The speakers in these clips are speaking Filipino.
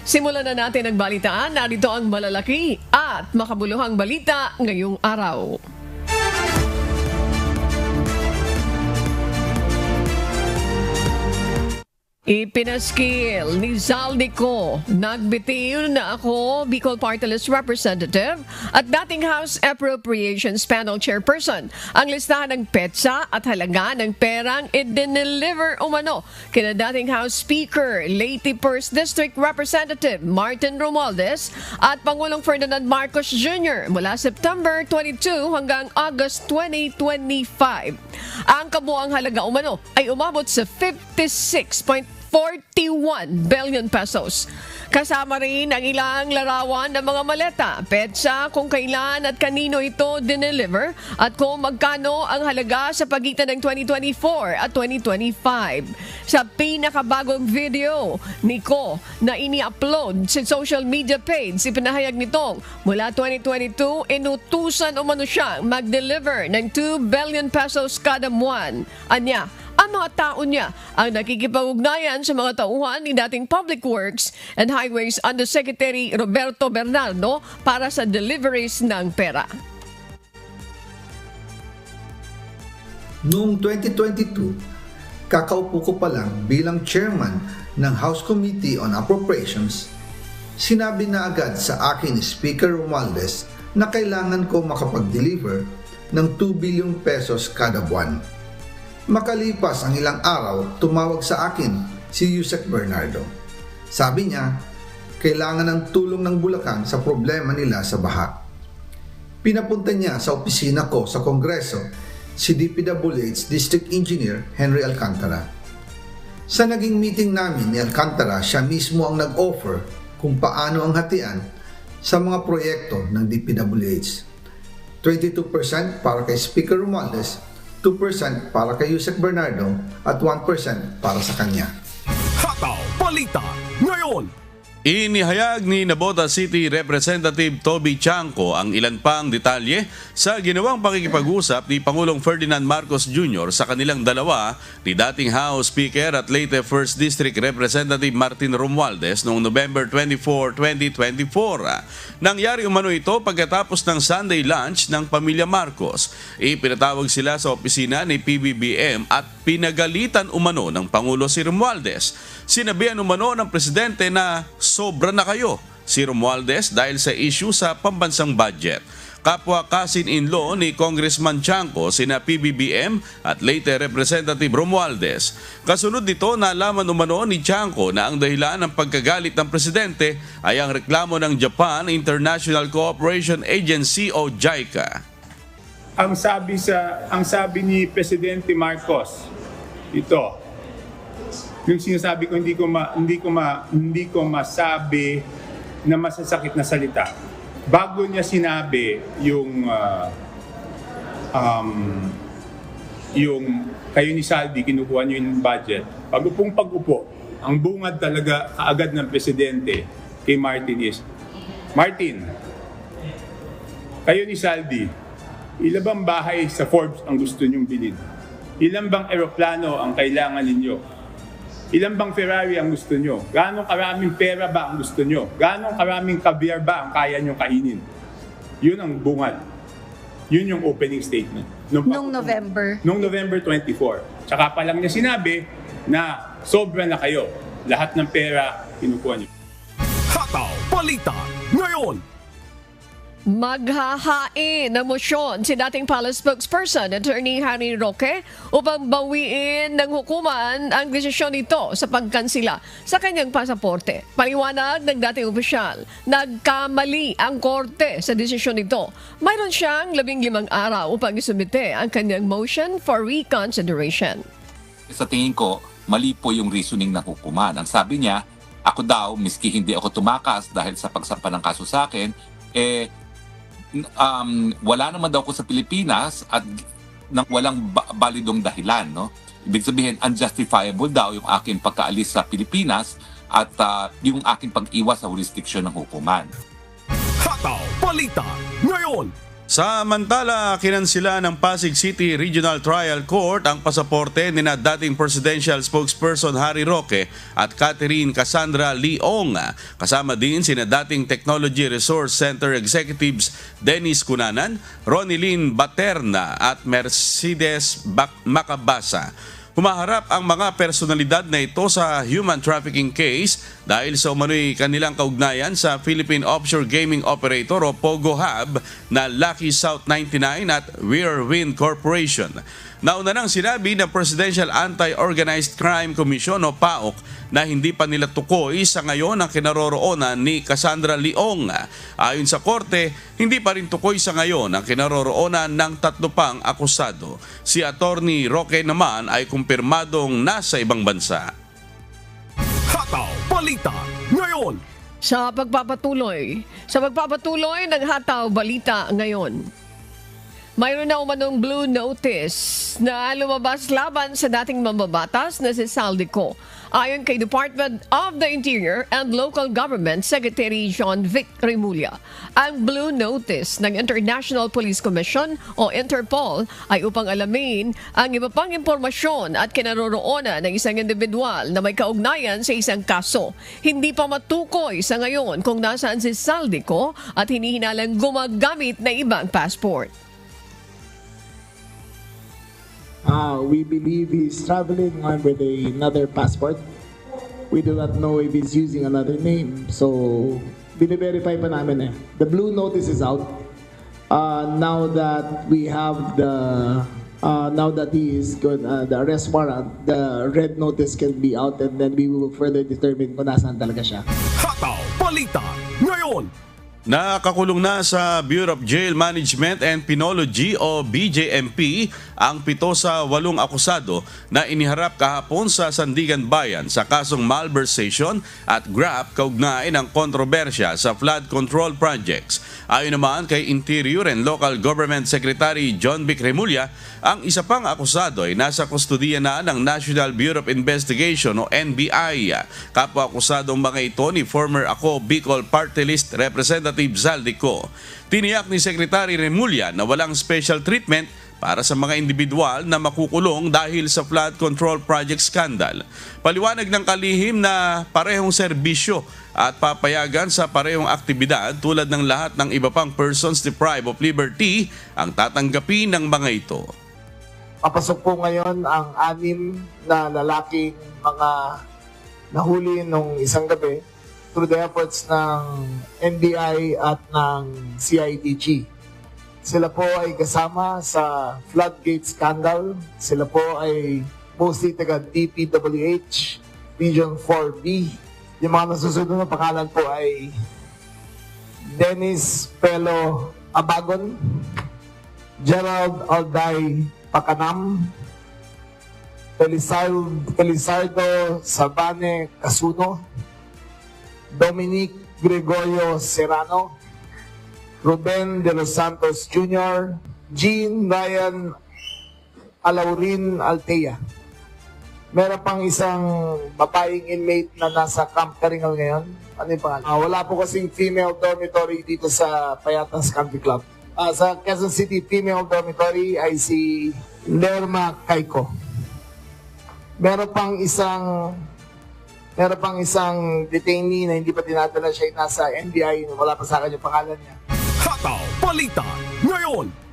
Simulan na natin ang balitaan. Narito ang malalaki at makabuluhang balita ngayong araw. Ipinaskil ni Zaldico, nagbitiw na ako Bicol Party List Representative at dating House Appropriations Panel Chairperson ang listahan ng petsa at halaga ng perang i-deliver umano kina dating House Speaker, Leyte 1st District Representative Martin Romualdez at Pangulong Ferdinand Marcos Jr. mula September 22 hanggang August 2025. Ang kabuang halaga umano ay umabot sa 56.41 billion pesos. Kasama rin ang ilang larawan ng mga maleta, petsa, kung kailan at kanino ito dineliver at kung magkano ang halaga sa pagitan ng 2024 at 2025. Sa pinakabagong video ni Ko na ini-upload sa social media page, ipinahayag nitong mula 2022, inutusan umano siyang mag-deliver ng 2 billion pesos kada buwan. Anya, ang mga tao niya ang nakikipag-ugnayan sa mga tauhan ni dating Public Works and Highways Undersecretary Roberto Bernardo para sa deliveries ng pera. Noong 2022, kakaupo ko pa lang bilang chairman ng House Committee on Appropriations, sinabi na agad sa akin ni Speaker Romualdez na kailangan ko makapag-deliver ng 2 billion pesos kada buwan. Makalipas ang ilang araw, tumawag sa akin si Yusek Bernardo. Sabi niya, kailangan ng tulong ng Bulacan sa problema nila sa baha. Pinapunta niya sa opisina ko sa Kongreso si DPWH District Engineer Henry Alcantara. Sa naging meeting namin ni Alcantara, siya mismo ang nag-offer kung paano ang hatian sa mga proyekto ng DPWH. 22% para kay Speaker Romualdez, 2% para kay Yusek Bernardo at 1% para sa kanya. Hataw Balita ngayon! Inihayag ni Nabota City Representative Toby Chanco ang ilan pang detalye sa ginawang pakikipag-usap ni Pangulong Ferdinand Marcos Jr. sa kanilang dalawa ni dating House Speaker at Leyte 1st District Representative Martin Romualdez noong November 24, 2024. Nangyari umano ito pagkatapos ng Sunday lunch ng pamilya Marcos. Ipinatawag sila sa opisina ni PBBM at pinagalitan umano ng Pangulo si Romualdez. Sinabihan umano ng Presidente na sobra na kayo si Romualdez dahil sa issue sa pambansang budget. Kapwa cousin-in-law ni Congressman Chanco sina PBBM at Leyte Representative Romualdez. Kasunod nito, nalaman umano ni Chanco na ang dahilan ng pagkagalit ng Presidente ay ang reklamo ng Japan International Cooperation Agency o JICA. Ang sabi ni Presidente Marcos, ito, yung sinasabi ko hindi ko masabi na masasakit na salita. Bago niya sinabi yung kayo ni Saldi kinukuha niyo yung budget. Pag-upo, ang bungad talaga kaagad ng presidente kay Martin is, Martin, kayo ni Saldi, ilan bang bahay sa Forbes ang gusto niyong bilhin? Ilan bang eroplano ang kailangan ninyo? Ilan bang Ferrari ang gusto nyo? Gano'ng karaming pera ba ang gusto nyo? Gano'ng karaming caviar ba ang kaya nyong kainin? Yun ang bungad. Yun yung opening statement. Noong November. Noong November 24. Tsaka pa lang niya sinabi na sobra na kayo. Lahat ng pera, kinukuha nyo. Hataw Balita ngayon! Maghahain ng mosyon si dating Palace spokesperson Attorney Harry Roque upang bawiin ng hukuman ang desisyon nito sa pagkansila sa kanyang pasaporte. Paliwanag ng dating opisyal, nagkamali ang korte sa desisyon nito. Mayroon siyang 15 araw upang isumite ang kanyang motion for reconsideration. Sa tingin ko, mali po yung reasoning ng hukuman. Ang sabi niya, ako daw, miski hindi ako tumakas dahil sa pagsampa ng kaso sa akin, wala naman daw ako sa Pilipinas at nang walang balidong dahilan, no? Ibig sabihin, unjustifiable daw yung aking pagkaalis sa Pilipinas at yung aking pag-iwas sa jurisdiction ng hukuman. Hataw Balita ngayon! Samantala, kinansila ng Pasig City Regional Trial Court ang pasaporte ni na dating presidential spokesperson Harry Roque at Catherine Cassandra Leong. Kasama din sina dating Technology Resource Center Executives Dennis Cunanan, Ronilyn Baterna at Mercedes Macabasa. Humaharap ang mga personalidad na ito sa human trafficking case dahil sa umano'y kanilang kaugnayan sa Philippine Offshore Gaming Operator o POGO Hub na Lucky South 99 at Whirlwind Corporation. Nauna nang sinabi ng Presidential Anti-Organized Crime Commission o PAOC na hindi pa nila tukoy sa ngayon ang kinaroroonan ni Cassandra Leong. Ayon sa korte, hindi pa rin tukoy sa ngayon ang kinaroroonan ng 3 pang akusado. Si Attorney Roque naman ay kumpirmadong nasa ibang bansa. Hataw Balita ngayon. Sa pagpapatuloy ng Hataw Balita ngayon, mayroon na umanong blue notice na lumabas laban sa dating mambabatas na si Saldico. Ayon kay Department of the Interior and Local Government Secretary John Vic Remulla, ang blue notice ng International Police Commission o Interpol ay upang alamin ang iba pang impormasyon at kinaroroonan ng isang individual na may kaugnayan sa isang kaso. Hindi pa matukoy sa ngayon kung nasaan si Saldico at hinihinalang gumagamit na ibang passport. We believe he's traveling on with another passport. We do not know if he's using another name. So, bine-verify pa namin eh. The blue notice is out. Now that we have now that he is good, the arrest warrant, the red notice can be out and then we will further determine kung nasaan talaga siya. Hataw Balita ngayon. Nakakulong na sa Bureau of Jail Management and Penology o BJMP ang 7 sa 8 akusado na iniharap kahapon sa Sandigan Bayan sa kasong malversation at graft kaugnay ng kontrobersya sa flood control projects. Ayon naman kay Interior and Local Government Secretary John Vic Remulla, ang isa pang akusado ay nasa kustudiya na ng National Bureau of Investigation o NBI. Kapwa-akusadong mga ito ni former Ako Bicol Party List Representative Saldico. Tiniyak ni Secretary Remulla na walang special treatment para sa mga individual na makukulong dahil sa flood control project scandal. Paliwanag ng kalihim na parehong serbisyo at papayagan sa parehong aktibidad tulad ng lahat ng iba pang persons deprived of liberty ang tatanggapin ng mga ito. Papasok po ngayon ang 6 na lalaking mga nahuli nung isang gabi through the efforts ng NBI at ng CIDG. Sila po ay kasama sa floodgate scandal. Sila po ay mostly taga DPWH, Region 4B. Yung mga nasusunod na pangalan po ay Dennis Pelo Abagon, Gerald Alday Pacanam, Felizardo Sabane Casuno, Dominic Gregorio Serrano, Ruben de los Santos Jr., Jean Ryan Alaurin Altea. Meron pang isang babaeng inmate na nasa Camp Karingal ngayon. Ano yung pangalan? Wala po kasing female dormitory dito sa Payatas Country Club. Sa Quezon City, female dormitory ay si Lerma Caico. Meron pang isang detainee na hindi pa tinatala siya, nasa NBI, wala pa sa akin yung pangalan niya. Hataw Balita ngayon.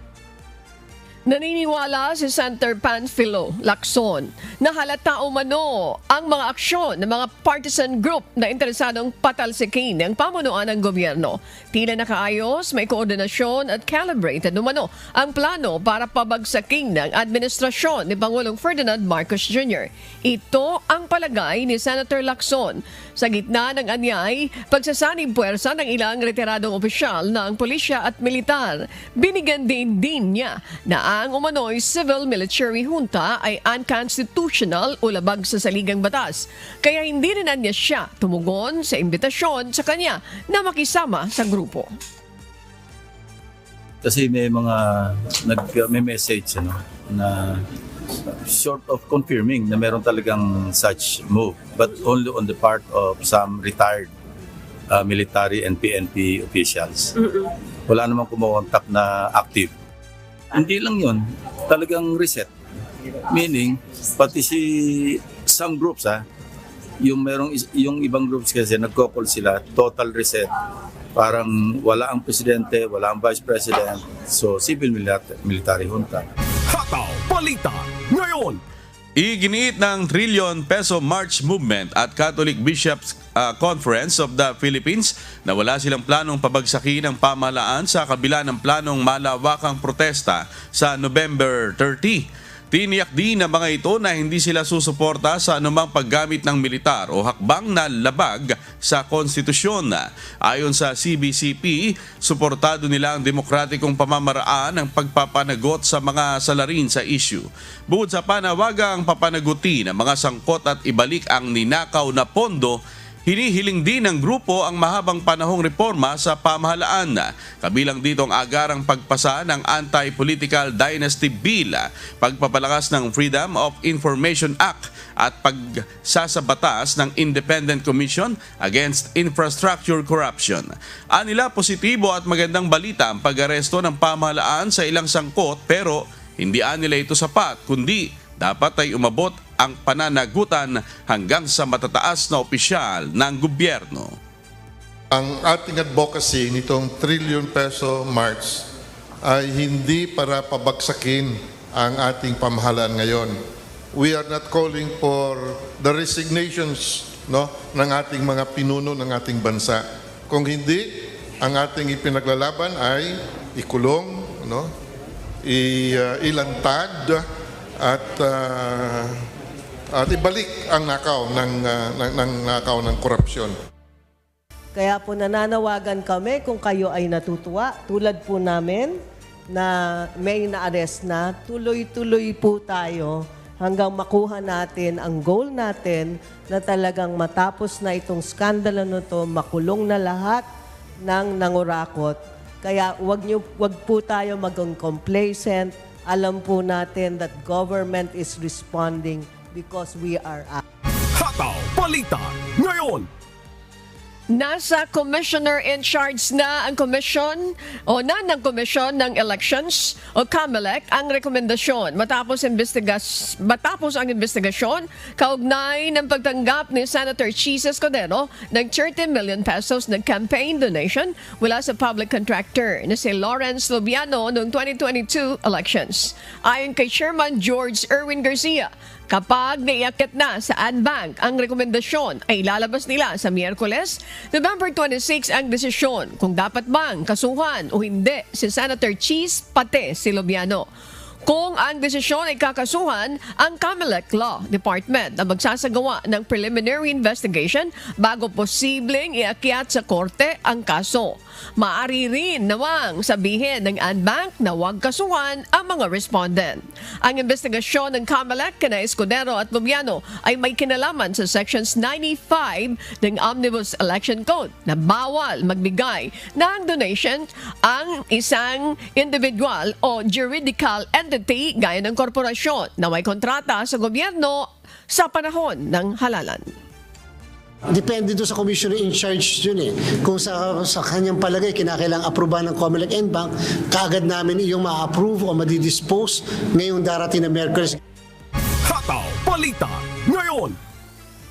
Naniniwala si Senator Panfilo Lacson na halata umano ang mga aksyon ng mga partisan group na interesadong patalsikin ng pamunuan ng gobyerno. Tila nakaayos, may koordinasyon at calibrated umano ang plano para pabagsakin ng administrasyon ni Pangulong Ferdinand Marcos Jr. Ito ang palagay ni Senator Lacson sa gitna ng anyay pagsasanib puwersa ng ilang retiradong opisyal ng pulisya at militar. Binigyan din niya na ang umano'y civil military junta ay unconstitutional o labag sa saligang batas. Kaya hindi rin niya siya tumugon sa imbitasyon sa kanya na makisama sa grupo. Kasi may mga may message na short of confirming na meron talagang such move, but only on the part of some retired military and PNP officials. Wala namang kumontak na active. Hindi lang yun, talagang reset. Meaning, pati some groups yung ibang groups kasi nagko-call sila, total reset. Parang wala ang presidente, wala ang vice president, so civil military junta. Hataw Balita ngayon. Iginiit ng trillion peso March Movement at Catholic Bishops Conference of the Philippines na wala silang planong pabagsakin ang pamahalaan sa kabila ng planong malawakang protesta sa November 30. Tiniyak din ng mga ito na hindi sila susuporta sa anumang paggamit ng militar o hakbang na labag sa konstitusyon. Ayon sa CBCP, suportado nila ang demokratikong pamamaraan ng pagpapanagot sa mga salarin sa issue. Bukod sa panawagang papanagutin ang mga sangkot at ibalik ang ninakaw na pondo, hinihiling din ng grupo ang mahabang panahong reforma sa pamahalaan. Kabilang dito ang agarang pagpasa ng Anti-Political Dynasty Bill, pagpapalakas ng Freedom of Information Act at pagsasabatas ng Independent Commission Against Infrastructure Corruption. Anila positibo at magandang balita ang pag-aresto ng pamahalaan sa ilang sangkot pero hindi anila ito sapat kundi dapat ay umabot ang pananagutan hanggang sa matataas na opisyal ng gobyerno. Ang ating advocacy nitong trillion peso march ay hindi para pabagsakin ang ating pamahalaan ngayon. We are not calling for the resignations ng ating mga pinuno ng ating bansa. Kung hindi, ang ating ipinaglalaban ay ikulong, ilantad at ibalik ang nakaw ng korupsyon. Kaya po nananawagan kami kung kayo ay natutuwa, tulad po namin na may na-arrest na, tuloy-tuloy po tayo hanggang makuha natin ang goal natin na talagang matapos na itong skandalo na to, makulong na lahat ng nangurakot. Kaya wag po tayo maging complacent. Alam po natin that government is responding because we are up. Hataw Balita ngayon. Nasa commissioner in charge na ang komisyon ng komisyon ng elections o COMELEC ang rekomendasyon matapos ang investigasyon kaugnay ng pagtanggap ni Senator Chis Escudero ng 30 million pesos na campaign donation mula sa public contractor na si Lawrence Lubiano noong 2022 elections. Ayon kay Chairman George Erwin Garcia, kapag naiakit na sa AdBank ang rekomendasyon ay lalabas nila sa Miyerkules, November 26 ang desisyon kung dapat bang kasuhan o hindi si Senator Chis pati si Lubiano. Kung ang desisyon ay kakasuhan, ang COMELEC Law Department na magsasagawa ng preliminary investigation bago posibleng iakyat sa korte ang kaso. Maaari rin nawang sabihin ng AdBank na huwag kasuhan ang mga respondent. Ang investigasyon ng COMELEC kina Escudero at Lubiano ay may kinalaman sa Sections 95 ng Omnibus Election Code na bawal magbigay ng donation ang isang individual o juridical entity gaya ng korporasyon na may kontrata sa gobyerno sa panahon ng halalan. Depende doon sa commissioner in charge yun eh. Kung sa kanyang palagay, kinakailangang aprobahan ng COMELEC and Bank, kaagad namin iyong ma-approve o madidispose ngayong darating na Merkules. Hataw Balita ngayon.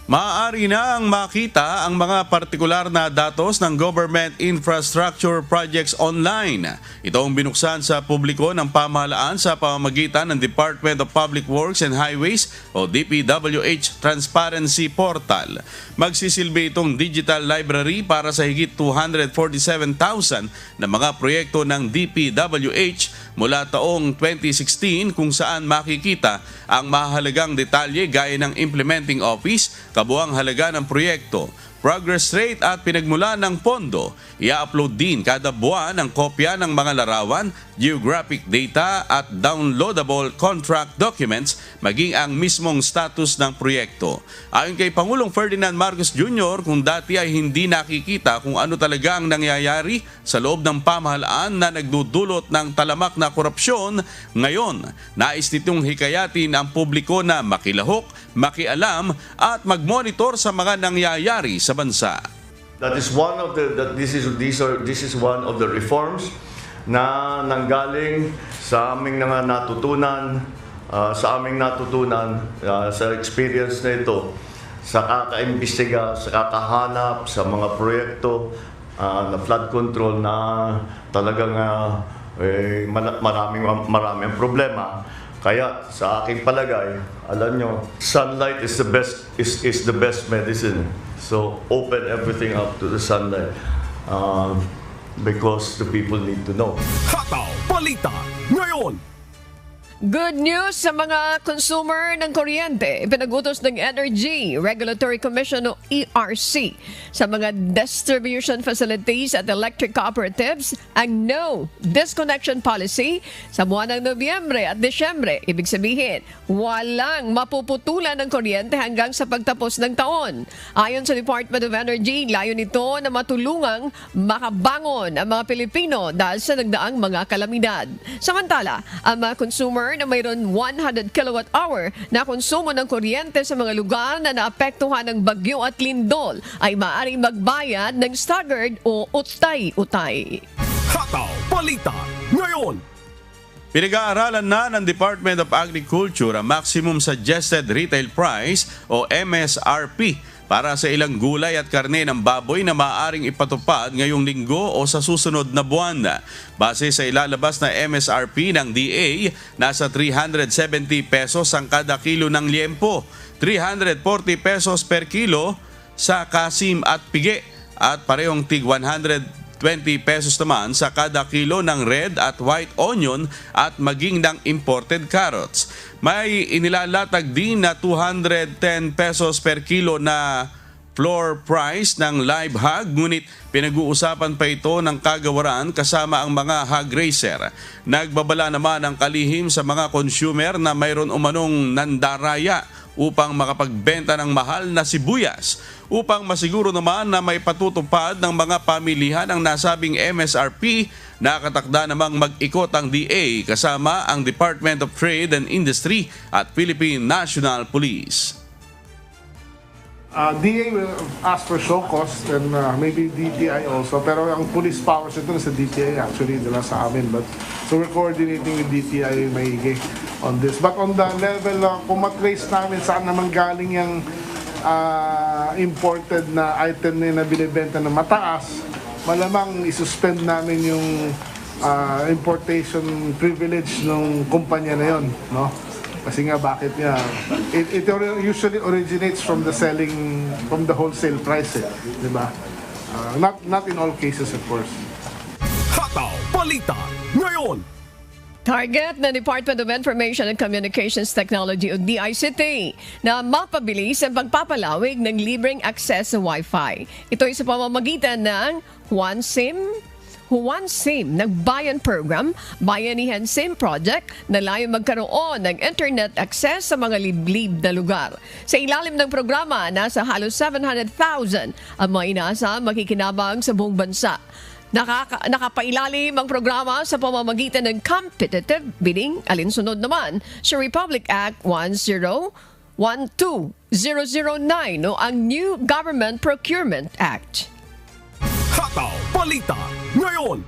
Maaari na ang makita ang mga partikular na datos ng government infrastructure projects online. Ito ang binuksan sa publiko ng pamahalaan sa pamamagitan ng Department of Public Works and Highways o DPWH Transparency Portal. Magsisilbi itong digital library para sa higit 247,000 na mga proyekto ng DPWH mula taong 2016 kung saan makikita ang mahalagang detalye gaya ng implementing office, kabuang halaga ng proyekto, progress rate at pinagmulan ng pondo. I-upload din kada buwan ang kopya ng mga larawan, geographic data at downloadable contract documents maging ang mismong status ng proyekto. Ayon kay Pangulong Ferdinand Marcos Jr., kung dati ay hindi nakikita kung ano talaga ang nangyayari sa loob ng pamahalaan na nagdudulot ng talamak na korupsyon, ngayon nais nitong hikayatin ang publiko na makilahok, makialam at magmonitor sa mga nangyayari sa bansa. That is one of this is one of the reforms na nanggaling sa aming natutunan sa experience na ito, sa kakaimbestiga, sa kakahanap sa mga proyekto na flood control na talagang maraming problema. Kaya sa aking palagay, alam nyo, sunlight is the best medicine. So open everything up to the sunlight because the people need to know. Hataw Balita ngayon. Good news sa mga consumer ng kuryente. Ipinagutos ng Energy Regulatory Commission o ERC sa mga distribution facilities at electric cooperatives ang no disconnection policy sa buwan ng Nobyembre at Desyembre. Ibig sabihin, walang mapuputulan ng kuryente hanggang sa pagtapos ng taon. Ayon sa Department of Energy, layo nito na matulungang makabangon ang mga Pilipino dahil sa nagdaang mga kalamidad. Samantala, ang mga consumer na mayroon 100 kilowatt-hour na konsumo ng kuryente sa mga lugar na naapektuhan ng bagyo at lindol ay maaaring magbayad ng staggered o utay-utay. Hataw Balita ngayon. Pinag-aaralan na ng Department of Agriculture ang Maximum Suggested Retail Price o MSRP para sa ilang gulay at karne ng baboy na maaaring ipatupad ngayong linggo o sa susunod na buwan. Base sa ilalabas na MSRP ng DA, nasa 370 pesos ang kada kilo ng liempo, 340 pesos per kilo sa kasim at pigi at parehong tig 120 pesos naman sa kada kilo ng red at white onion at maging ng imported carrots. May inilalatag din na 210 pesos per kilo na floor price ng live hog, ngunit pinag-uusapan pa ito ng kagawaran kasama ang mga hog racer. Nagbabala naman ang kalihim sa mga consumer na mayroon umanong nandaraya upang makapagbenta ng mahal na sibuyas. Upang masiguro naman na may patutupad ng mga pamilihan ang nasabing MSRP, nakatakda namang mag-ikot ang DA kasama ang Department of Trade and Industry at Philippine National Police. DA will ask for show cost and maybe DTI also. Pero ang police powers ito sa DTI actually, dala sa amin. So we're coordinating with DTI maigi on this. But on the level, kung matrace namin saan naman galing yung imported na item na binibenta na mataas, malamang isuspend namin yung importation privilege ng kumpanya na yon, no? Kasi nga bakit nga it usually originates from the wholesale price, di ba? Not in all cases, of course. Hataw Balita ngayon. Target ng Department of Information and Communications Technology o DICT na mapabilis ang pagpapalawig ng libreng access sa Wi-Fi. Ito ay sa pamamagitan ng Juan SIM nagbayan program, Bayanihan SIM project na layong magkaroon ng internet access sa mga liblib na lugar. Sa ilalim ng programa, nasa halos 700,000 ang mga inaasa makikinabang sa buong bansa. Nakapailalim ang programa sa pamamagitan ng competitive bidding, alinsunod naman sa Republic Act 1012009 o ang New Government Procurement Act. Hataw Balita ngayon.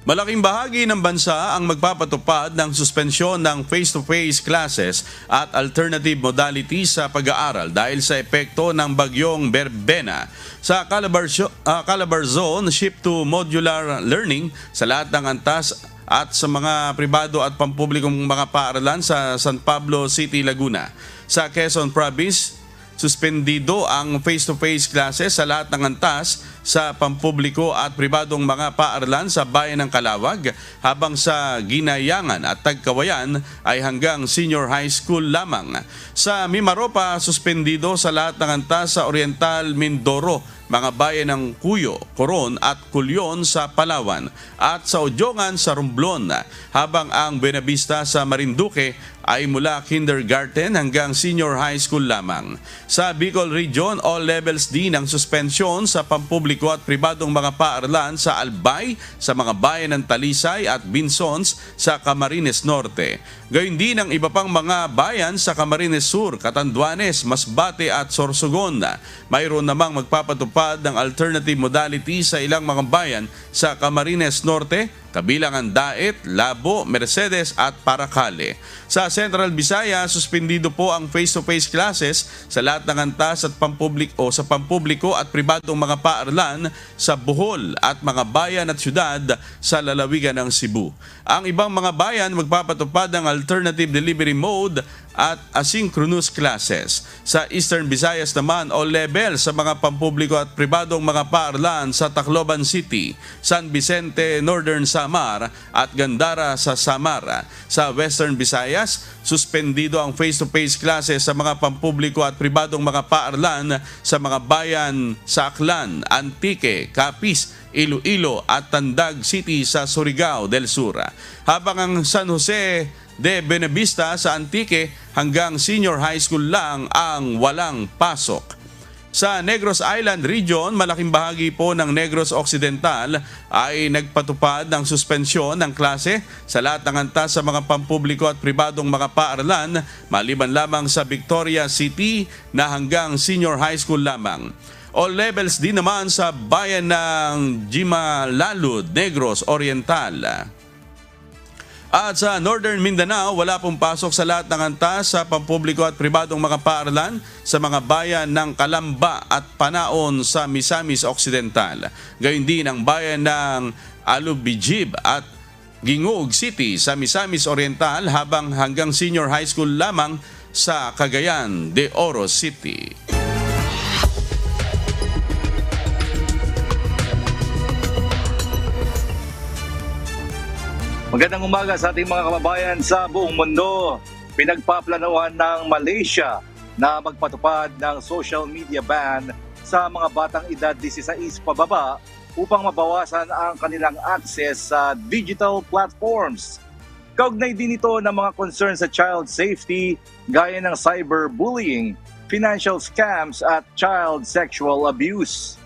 Malaking bahagi ng bansa ang magpapatupad ng suspensyon ng face-to-face classes at alternative modalities sa pag-aaral dahil sa epekto ng bagyong Berbena. Sa Calabar Zone, shift to modular learning sa lahat ng antas at sa mga pribado at pampublikong mga paaralan sa San Pablo City, Laguna. Sa Quezon Province, suspendido ang face-to-face classes sa lahat ng antas sa pampubliko at pribadong mga paaralan sa bayan ng Calawag, habang sa Ginayangan at Tagkawayan ay hanggang senior high school lamang. Sa Mimaropa, suspendido sa lahat ng antas sa Oriental Mindoro, mga bayan ng Cuyo, Coron at Culyon sa Palawan, at sa Odiongan sa Romblon, habang ang Buenavista sa Marinduque ay mula kindergarten hanggang senior high school lamang. Sa Bicol Region, all levels din ang suspensyon sa pampubliko at pribadong mga paaralan sa Albay, sa mga bayan ng Talisay at Binsons sa Camarines Norte. Gayun din ang iba pang mga bayan sa Camarines Sur, Catanduanes, Masbate at Sorsogon. Mayroon namang magpapatupad nagpatupad ng alternative modality sa ilang mga bayan sa Camarines Norte, kabilang ang Daet, Labo, Mercedes at Paracale. Sa Central Visayas, suspendido po ang face-to-face classes sa lahat ng antas at sa pampubliko at pribadong mga paaralan sa Bohol at mga bayan at syudad sa lalawigan ng Cebu. Ang ibang mga bayan magpapatupad ng alternative delivery mode at asynchronous classes. Sa Eastern Visayas naman, all level sa mga pampubliko at pribadong mga paaralan sa Tacloban City, San Vicente, Northern Samar at Gandara sa Samar. Sa Western Visayas, suspendido ang face-to-face classes sa mga pampubliko at pribadong mga paaralan sa mga bayan sa Aklan, Antique, Capiz, Iloilo at Tandag City sa Surigao del Sur. Habang ang San Jose de Benavista sa Antique hanggang senior high school lang ang walang pasok. Sa Negros Island Region, malaking bahagi po ng Negros Occidental ay nagpatupad ng suspensyon ng klase sa lahat ng antas sa mga pampubliko at pribadong mga paaralan, maliban lamang sa Victoria City na hanggang senior high school lamang. All levels din naman sa bayan ng Jimalalud, Negros Oriental. At sa Northern Mindanao, wala pong pasok sa lahat ng antas sa pampubliko at pribadong mga paaralan sa mga bayan ng Calamba at Panaon sa Misamis Occidental. Gayun din ang bayan ng Alubijib at Gingog City sa Misamis Oriental, habang hanggang senior high school lamang sa Cagayan de Oro City. Magandang umaga sa ating mga kababayan sa buong mundo. Pinagpaplanuhan ng Malaysia na magpatupad ng social media ban sa mga batang edad 16 pababa upang mabawasan ang kanilang access sa digital platforms. Kaugnay din ito ng mga concern sa child safety gaya ng cyberbullying, financial scams at child sexual abuse.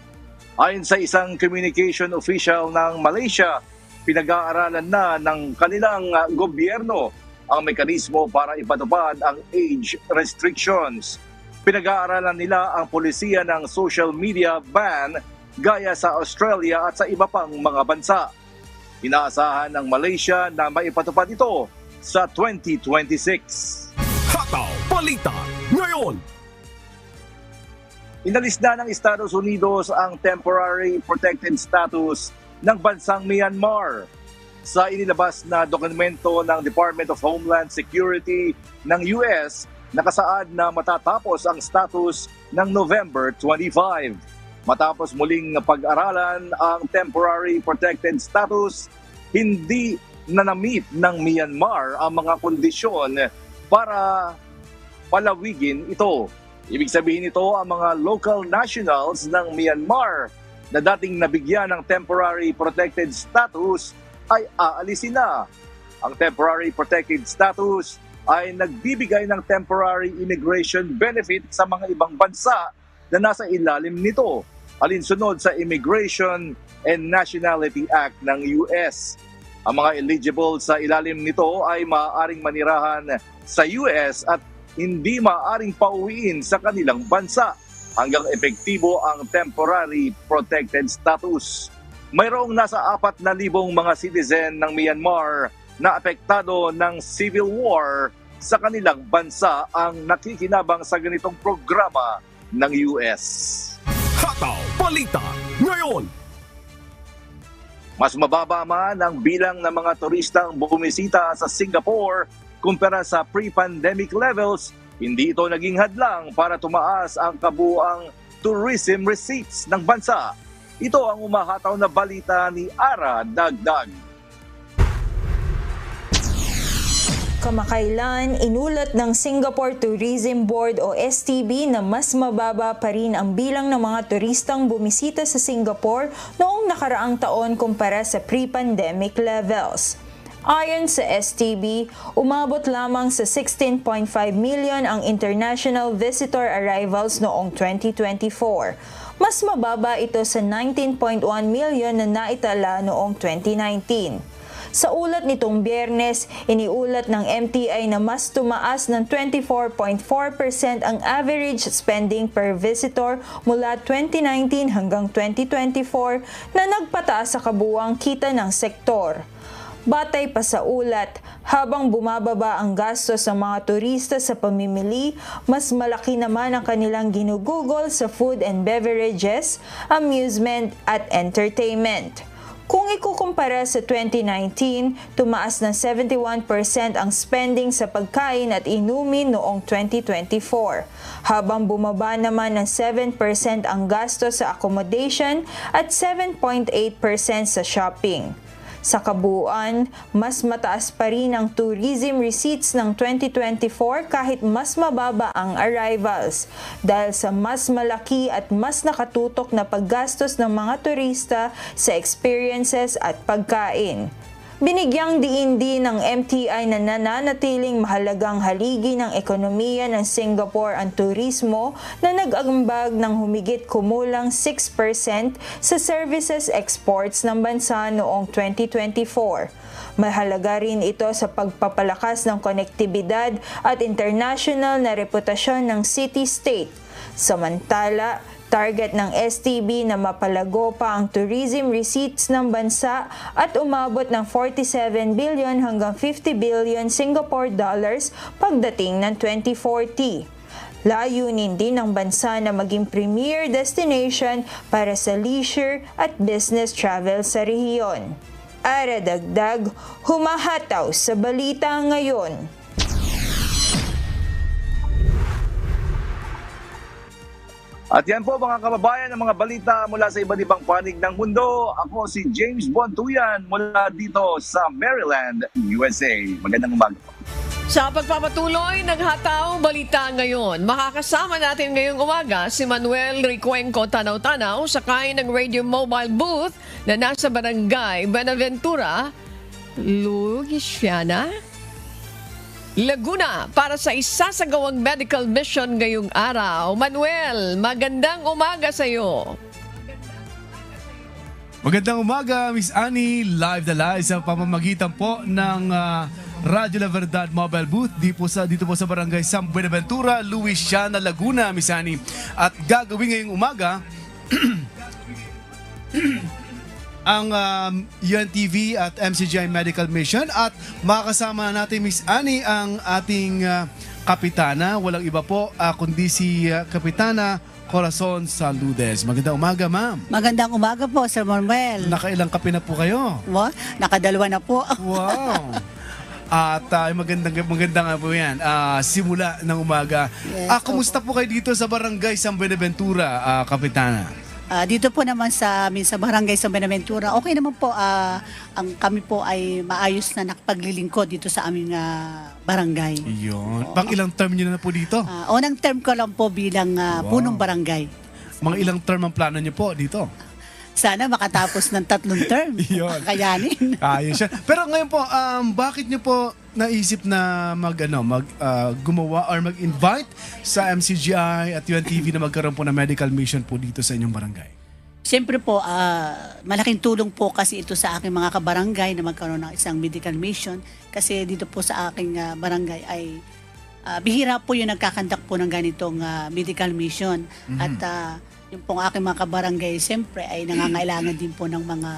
Ayon sa isang communication official ng Malaysia, pinag-aaralan na ng kanilang gobyerno ang mekanismo para ipatupad ang age restrictions. Pinag-aaralan nila ang polisiya ng social media ban gaya sa Australia at sa iba pang mga bansa. Inaasahan ng Malaysia na maipatupad ito sa 2026. Hataw Balita ngayon! Inalis na ng Estados Unidos ang temporary protected status ng bansang Myanmar. Sa inilabas na dokumento ng Department of Homeland Security ng US, nakasaad na matatapos ang status ng November 25. Matapos muling pag-aralan ang temporary protected status, hindi na-meet ng Myanmar ang mga kondisyon para palawigin ito. Ibig sabihin ito, ang mga local nationals ng Myanmar na dating nabigyan ng temporary protected status ay aalisin na. Ang temporary protected status ay nagbibigay ng temporary immigration benefit sa mga ibang bansa na nasa ilalim nito, alinsunod sa Immigration and Nationality Act ng US. Ang mga eligible sa ilalim nito ay maaaring manirahan sa US at hindi maaaring pauwiin sa kanilang bansa hanggang epektibo ang temporary protected status. Mayroong nasa 4,000 mga citizen ng Myanmar na apektado ng civil war sa kanilang bansa ang nakikinabang sa ganitong programa ng US. Hataw Balita ngayon! Mas mababa man ang bilang ng mga turistang bumisita sa Singapore kumpara sa pre-pandemic levels, hindi ito naging hadlang para tumaas ang kabuuang tourism receipts ng bansa. Ito ang umahataw na balita ni Ara Dagdag. Kamakailan, inulat ng Singapore Tourism Board o STB na mas mababa pa rin ang bilang ng mga turistang bumisita sa Singapore noong nakaraang taon kumpara sa pre-pandemic levels. Ayon sa STB, umabot lamang sa 16.5 million ang international visitor arrivals noong 2024. Mas mababa ito sa 19.1 million na naitala noong 2019. Sa ulat nitong Biyernes, iniulat ng MTI na mas tumaas ng 24.4% ang average spending per visitor mula 2019 hanggang 2024 na nagpataas sa kabuuang kita ng sektor. Batay pa sa ulat, habang bumababa ang gastos ng mga turista sa pamimili, mas malaki naman ang kanilang ginugugol sa food and beverages, amusement at entertainment. Kung ikukumpara sa 2019, tumaas ng 71% ang spending sa pagkain at inumin noong 2024, habang bumaba naman ng 7% ang gastos sa accommodation at 7.8% sa shopping. Sa kabuuan, mas mataas pa rin ang tourism receipts ng 2024 kahit mas mababa ang arrivals dahil sa mas malaki at mas nakatutok na paggastos ng mga turista sa experiences at pagkain. Binigyang diin din ng MTI na nananatiling mahalagang haligi ng ekonomiya ng Singapore ang turismo na nag-ambag ng humigit kumulang 6% sa services exports ng bansa noong 2024. Mahalaga rin ito sa pagpapalakas ng konektibidad at international na reputasyon ng city-state. Samantala, target ng STB na mapalago pa ang tourism receipts ng bansa at umabot ng 47 billion hanggang 50 billion Singapore dollars pagdating ng 2040. Layunin din ng bansa na maging premier destination para sa leisure at business travel sa rehiyon. Ara dagdag, humahataw sa balita ngayon. At yan po mga kababayan ang mga balita mula sa iba't ibang panig ng mundo. Ako si James Bontuyan mula dito sa Maryland, USA. Magandang umaga po. Sa pagpapatuloy ng Hataw Balita ngayon, makakasama natin ngayong umaga si Manuel Ricuenco Tanaw-Tanaw, sakay ng radio mobile booth na nasa Barangay Buenaventura, Louisiana, Laguna para sa isasagawang medical mission ngayong araw. Manuel, magandang umaga sa iyo. Magandang umaga, Miss Annie. Live na live sa pamamagitan po ng Radyo La Verdad Mobile Booth dito po sa Barangay San Buenaventura, Louisiana, Laguna, Miss Annie. At gagawin ngayong umaga ang UNTV at MCGI Medical Mission at makakasama natin Miss Annie ang ating kapitana, walang iba po kundi si Kapitana Corazon Saludes. Magandang umaga, ma'am. Magandang umaga po, Sir Manuel. Nakailang kape na po kayo? Nakadalawa na po. Wow. At magandang po yan. Simula ng umaga. Yes, kumusta po kayo dito sa Barangay San Buenaventura, Kapitana? Dito po naman sa Barangay San Buenaventura, okay naman po. Kami po ay maayos na nakapaglilingkod dito sa aming barangay. Yun. Pang ilang term niyo na po dito? Unang term ko lang po bilang punong barangay. Mga ilang term ang plano niyo po dito? Sana makatapos ng 3 term. Yun. Kakayanin. Ayos siya. Pero ngayon po, bakit niyo po naisip na gumawa or mag-invite sa MCGI at UNTV na magkaroon po ng medical mission po dito sa inyong barangay? Siyempre po, malaking tulong po kasi ito sa aking mga kabarangay na magkaroon ng isang medical mission. Kasi dito po sa aking barangay ay bihira po yung nagkakandak po ng ganitong medical mission. Mm-hmm. At yung pong aking mga kabarangay, siyempre ay nangangailangan din po ng mga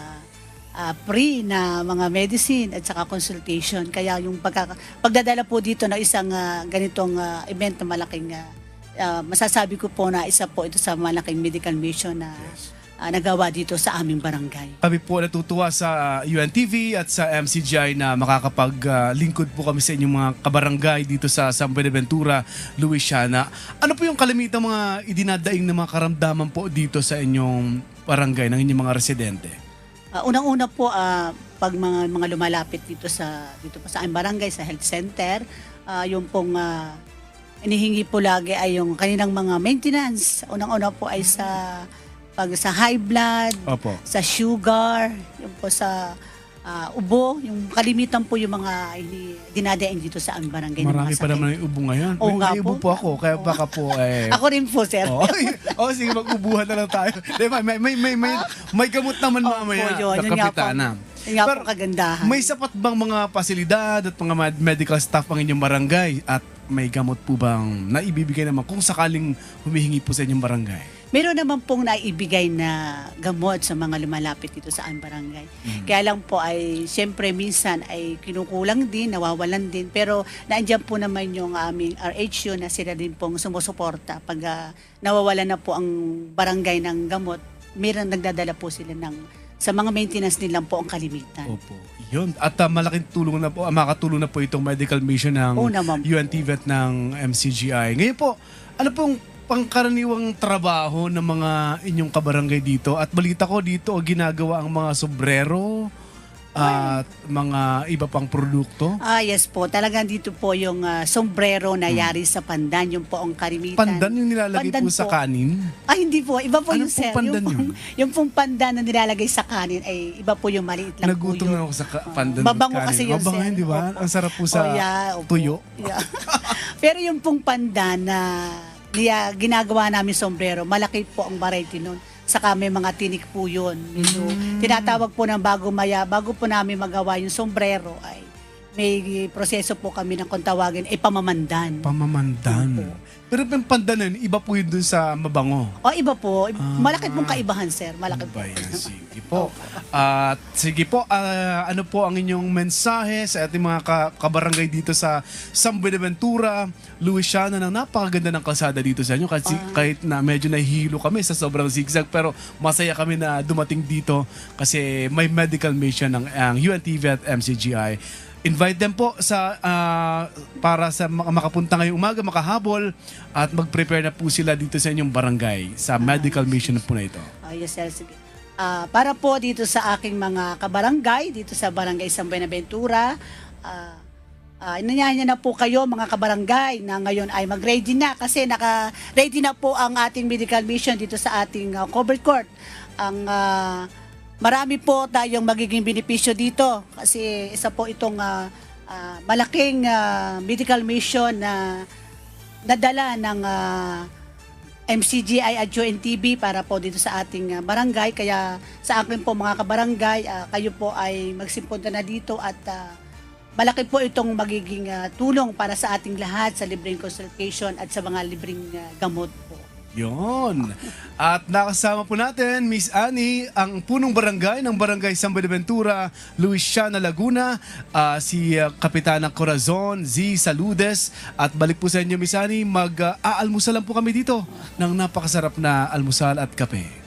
free na mga medicine at saka consultation. Kaya yung pagdadala po dito ng isang ganitong event na malaking, masasabi ko po na isa po ito sa malaking medical mission na nagawa dito sa aming barangay. Kami po natutuwa sa UNTV at sa MCGI na makakapaglingkod po kami sa inyong mga kabarangay dito sa San Buenaventura, Louisiana. Ano po yung kalamitang mga idinadaing na mga karamdaman po dito sa inyong barangay ng inyong mga residente? Unang-una po, pag mga lumalapit dito po sa aming barangay, sa health center, yung pong inihingi po lagi ay yung kanilang mga maintenance. Unang-una po ay sa high blood, opo, sa sugar, yung po sa ubo, yung kalimitan po yung mga dinadaing dito sa aming barangay. Marami pa naman yung ubo ngayon. May ubo po ako, kaya baka po Ako rin po, sir. Sige, mag-ubuhan na lang tayo. May gamot naman mamaya, Kapitana. Yun nga po kagandahan. May sapat bang mga pasilidad at mga medical staff ang inyong barangay? At may gamot po bang naibibigay naman kung sakaling humihingi po sa inyong barangay? Meron naman pong naibigay na gamot sa mga lumalapit dito sa aming barangay. Kaya lang po ay, siyempre minsan ay kinukulang din, nawawalan din. Pero naandyan po naman yung aming RHU na sila din pong sumusuporta. Pag nawawalan na po ang barangay ng gamot, meron nagdadala po sila sa mga maintenance nilang po ang kalimitan. Opo. Yun. At malaking tulong na po, makatulong na po itong medical mission ng UNTVET ng MCGI. Ngayon po, ano pong pangkaraniwang trabaho ng mga inyong kabarangay dito? At balita ko dito, ginagawa ang mga sombrero at mga iba pang produkto? Yes po. Talagang dito po yung sombrero na yari sa pandan. Yung po ang karimitan. Pandan yung nilalagay pandan po sa kanin? Hindi po. Iba po yung sir. Pandan yung pong pandan na nilalagay sa kanin ay iba po yung maliit lang po Nagutom na ako sa pandan. Mabango kanin. kasi yun, Mabango, sir. di ba? Ang sarap po sa tuyo. Yeah. Pero yung pong pandan na ginagawa namin sombrero, malaki po ang variety nun. Saka may mga tinik po yun. Medyo tinatawag po ng bago po namin magawa yung sombrero ay may proseso po kami ng kung tawagin ay pamamandan. Pamamandan. Pero yung pandan na yun, iba po yun dun sa mabango. Iba po. Malaki pong kaibahan, sir. Malaki po. Sige po. Sige po, ano po ang inyong mensahe sa ating mga kabarangay dito sa San Buenaventura, Louisiana, na napakaganda ng kalsada dito sa inyo. Kasi kahit na medyo nahihilo kami sa sobrang zigzag, pero masaya kami na dumating dito kasi may medical mission ng UNTVET at MCGI. Invite them po para sa makapunta ngayong umaga, makahabol at mag-prepare na po sila dito sa inyong barangay sa medical mission po na ito. Yes, sir. Sige. Para po dito sa aking mga kabarangay, dito sa Barangay San Buenaventura, inanyahan na po kayo mga kabarangay na ngayon ay mag-ready na kasi naka-ready na po ang ating medical mission dito sa ating covered court. Marami po tayong magiging benepisyo dito kasi isa po itong malaking medical mission na nadala ng MCGI at UNTV para po dito sa ating barangay. Kaya sa akin po mga kabarangay, kayo po ay magsimpunta na dito at malaki po itong magiging tulong para sa ating lahat sa libreng consultation at sa mga libreng gamot po. Yon. At nakasama po natin, Miss Annie, ang punong barangay ng Barangay San Buenaventura, Louisiana, Laguna, si Kapitana Corazon Z. Saludes. At balik po sa inyo, Miss Annie, mag-aalmusal lang po kami dito ng napakasarap na almusal at kape.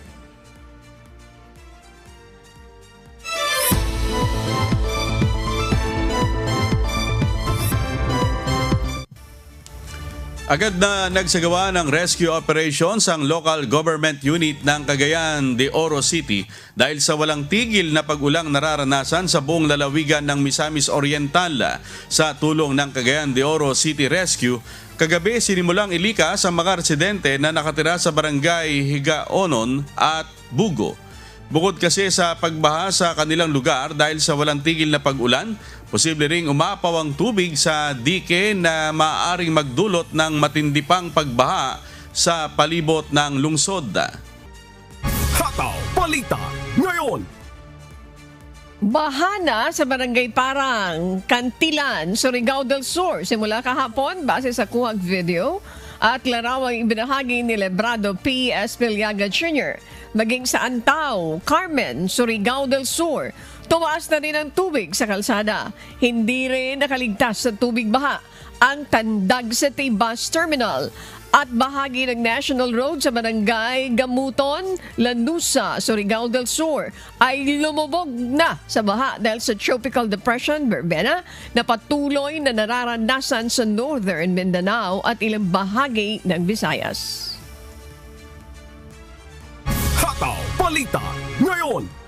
Agad na nagsagawa ng rescue operations ang local government unit ng Cagayan de Oro City dahil sa walang tigil na pag-ulang nararanasan sa buong lalawigan ng Misamis Oriental. Sa tulong ng Cagayan de Oro City Rescue, kagabi sinimulang ilikas ang mga residente na nakatira sa barangay Higaonon at Bugo. Bukod kasi sa pagbaha sa kanilang lugar dahil sa walang tigil na pag-ulan, posible ring umapaw ang tubig sa dike na maaaring magdulot ng matindi pang pagbaha sa palibot ng lungsod. Hataw Balita ngayon! Bahana sa Barangay Parang, Cantilan, Surigao del Sur simula kahapon base sa kuhag video at larawang ibinahagi ni Lebrado P. Espiliaga Jr. Maging sa Antao, Carmen, Surigao del Sur, tumaas na rin ang tubig sa kalsada. Hindi rin nakaligtas sa tubig baha ang Tandag City Bus Terminal at bahagi ng National Road sa Barangay Gamuton, Lanusa, Surigao del Sur ay lumubog na sa baha dahil sa Tropical Depression Verbena na patuloy na nararanasan sa Northern Mindanao at ilang bahagi ng Visayas. Hataw Balita ngayon!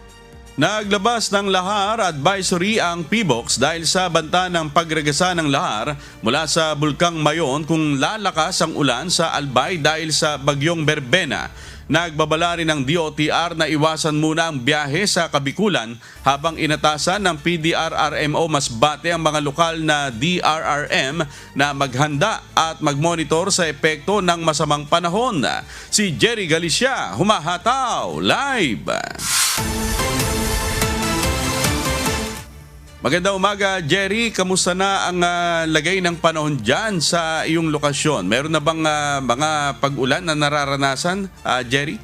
Naglabas ng lahar advisory ang PBOX dahil sa banta ng pagregasa ng lahar mula sa Bulkang Mayon kung lalakas ang ulan sa Albay dahil sa bagyong Verbena. Nagbabala rin ng DOTR na iwasan muna ang biyahe sa Kabikulan habang inatasan ng PDRRMO Masbate ang mga lokal na DRRM na maghanda at magmonitor sa epekto ng masamang panahon. Si Jerry Galicia, humahataw live! Magandang umaga, Jerry. Kamusta na ang lagay ng panahon dyan sa iyong lokasyon? Meron na bang mga pag-ulan na nararanasan, Jerry?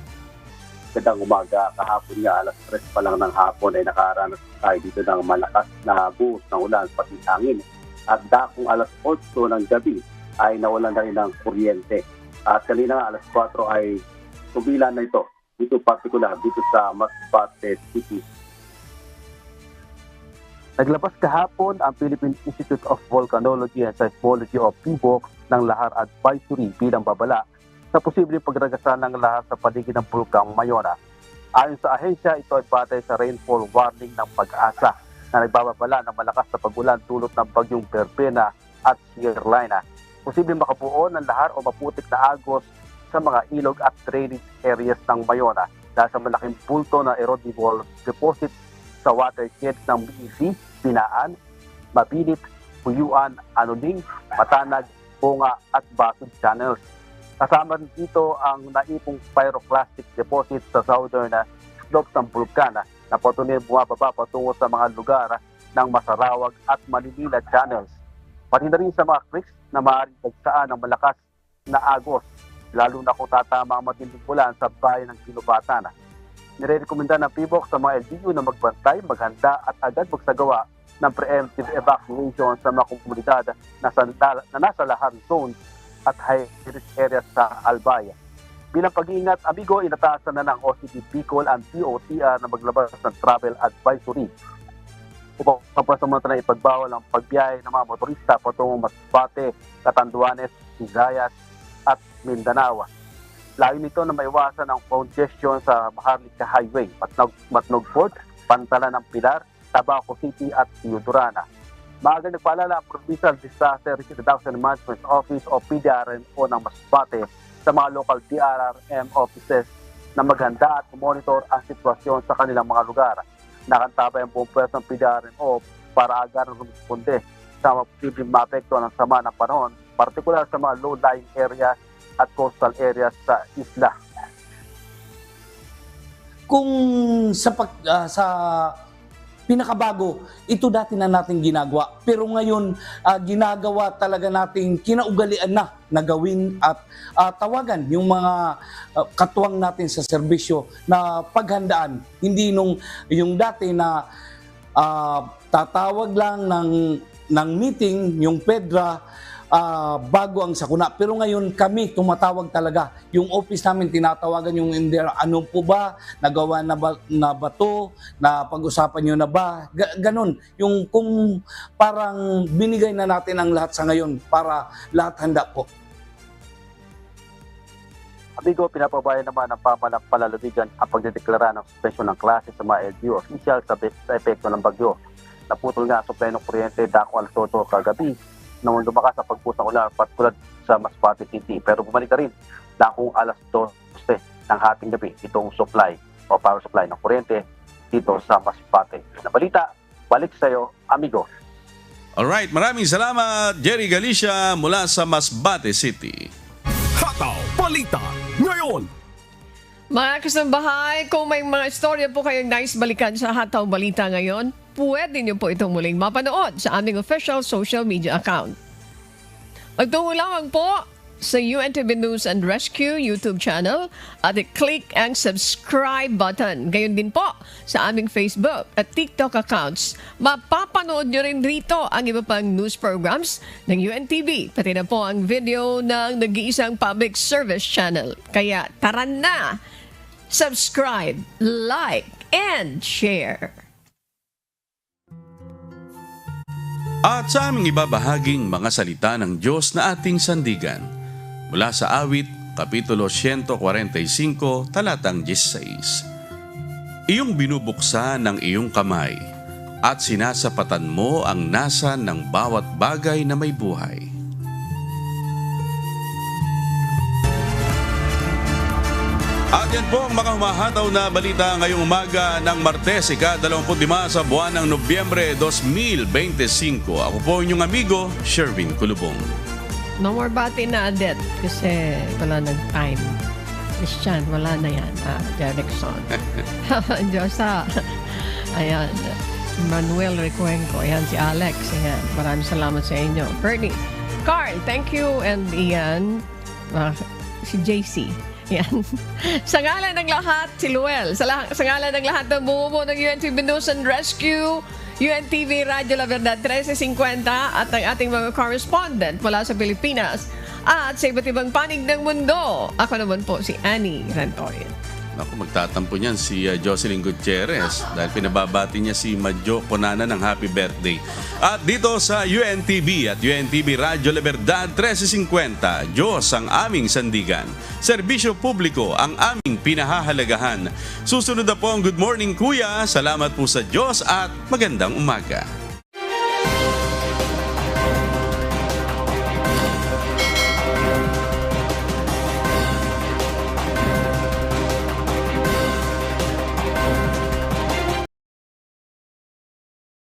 Magandang umaga. Kahapon nga, alas 3 pa lang ng hapon ay nakaranas tayo dito ng malakas na buhos ng ulan pati hangin. At dakong alas 8 ng gabi ay nawalan na rin ng kuryente. At kanina nga alas 4 ay tubilan na ito. Dito particular dito sa Masbate City. Naglabas kahapon ang Philippine Institute of Volcanology and Seismology of PBOC ng lahar advisory bilang babala sa posibleng pagragasan ng lahar sa paligid ng Bulkang Mayona. Ayon sa ahensya, ito ay batay sa rainfall warning ng Pag-asa na nagbababala ng malakas na pag-ulan dulot ng bagyong Berbena at Sierra. Posibleng makabuo ng lahar o maputik na agos sa mga ilog at drainage areas ng Mayona dahil sa malaking bulto na erodible deposit sa watershed ng BEC, Binaan, Mabilit, Puyuan, Anuling, Matanag, Bunga at Basod Channels. Kasama rin dito ang naipong pyroclastic deposit sa southern slopes ng bulkan na patuloy bumababa patungo sa mga lugar ng Masarawag at Manilila Channels. Pati na rin sa mga creeks na maaaring dagsaan ng malakas na agos, lalo na kung tatama ang matinding ulan sa bayan ng Kinubatan. Nire-rekomenda ng PBOC sa mga LGU na magbantay, maghanda at agad magsagawa ng preemptive evacuation sa mga komunidad na nasa lahar zone at high-risk areas sa Albay. Bilang pag-iingat, amigo, inatasan na ng OCD Bicol ang DOTR na maglabas ng travel advisory upang pasamantala ipagbawal ang pagbiyahe ng mga motorista patungong Masbate, Catanduanes, Visayas at Mindanao. Layo nito na maiwasan ang congestion sa Maharlika Highway, Matnog Fort, Pantalan ng Pilar, Tabaco City at Teodorana. Maaga nagpaalala ang Provincial Disaster Risk Reduction Management Office o PDRMO ng Masbate sa mga local DRRM offices na maghanda at monitor ang sitwasyon sa kanilang mga lugar. Nakantabay ang buong pwesto ng PDRMO para agad rumisponde sa posibleng maapekto ng sama ng panahon, partikular sa mga low-lying areas at coastal areas sa isla. Kung sa pinakabago, ito dati na natin ginagawa. Pero ngayon, ginagawa talaga nating kinaugalian na gawin at tawagan yung mga katuwang natin sa serbisyo na paghandaan. Hindi yung dati na tatawag lang ng meeting, yung PEDRA, bago ang sakuna. Pero ngayon kami tumatawag talaga. Yung office namin tinatawagan yung ano po ba, nagawa na ba to, na pag-usapan nyo na ba, ganun. Yung kung parang binigay na natin ang lahat sa ngayon para lahat handa po. Amigo, pinapabayan naman ng pamalang palalunigan ang pagdedeklara ng suspensyon ng klase sa mga LGU official sa epekto ng bagyo. Naputol nga sa pleno kuryente dako alas 8 kagabi nung lumakas sa pagpusang ulan patulad sa Masbate City. Pero bumalik na rin dakong alas 12 ng hating gabi itong supply o power supply ng kuryente dito sa Masbate. Na balita, balik sa iyo, amigo. Alright, maraming salamat Jerry Galicia mula sa Masbate City. Hataw Balita ngayon. Mga kasambahay, kung may mga istorya po kayong nais balikan sa Hataw Balita ngayon, pwede niyo po itong muling mapanood sa aming official social media account. Magtungo lamang po sa UNTV News and Rescue YouTube channel at i-click ang subscribe button. Gayon din po sa aming Facebook at TikTok accounts. Mapapanood nyo rin rito ang iba pang news programs ng UNTV, pati na po ang video ng nag-iisang public service channel. Kaya tara na! Subscribe, like, and share. At sa aming ibabahaging mga salita ng Diyos na ating sandigan, mula sa Awit, Kapitulo 145, talatang 16. Iyong binubuksan ng iyong kamay at sinasapatan mo ang nasa ng bawat bagay na may buhay. At yan po ang mga humahataw na balita ngayong umaga ng Martes, ika-25 sa buwan ng Nobyembre 2025. Ako po inyong amigo, Sherwin Kulubong. No more bati na, Adet, kasi wala ng time. Christian, wala na yan. Jerickson. Diyosa. Ayan. Manuel Recuenco. Ayan, si Alex. Ayan, maraming salamat sa inyo. Bernie, Carl, thank you. And Ian, si JC. Yan. Sa ngalan ng lahat, si Luel. Sa ngalan ng lahat ng bumubuo ng UNTV News and Rescue, UNTV Radyo La Verdad 1350 at ang ating mga correspondent mula sa Pilipinas at sa iba't ibang panig ng mundo. Ako naman po si Annie Rantoyen. Ako, magtatampo niyan si Jocelyn Gutierrez dahil pinababati niya si Madjo Conana ng happy birthday. At dito sa UNTV at UNTV Radyo La Verdad 1350, Diyos ang aming sandigan. Serbisyo publiko ang aming pinahahalagahan. Susunod na po ang Good Morning Kuya. Salamat po sa Diyos at magandang umaga.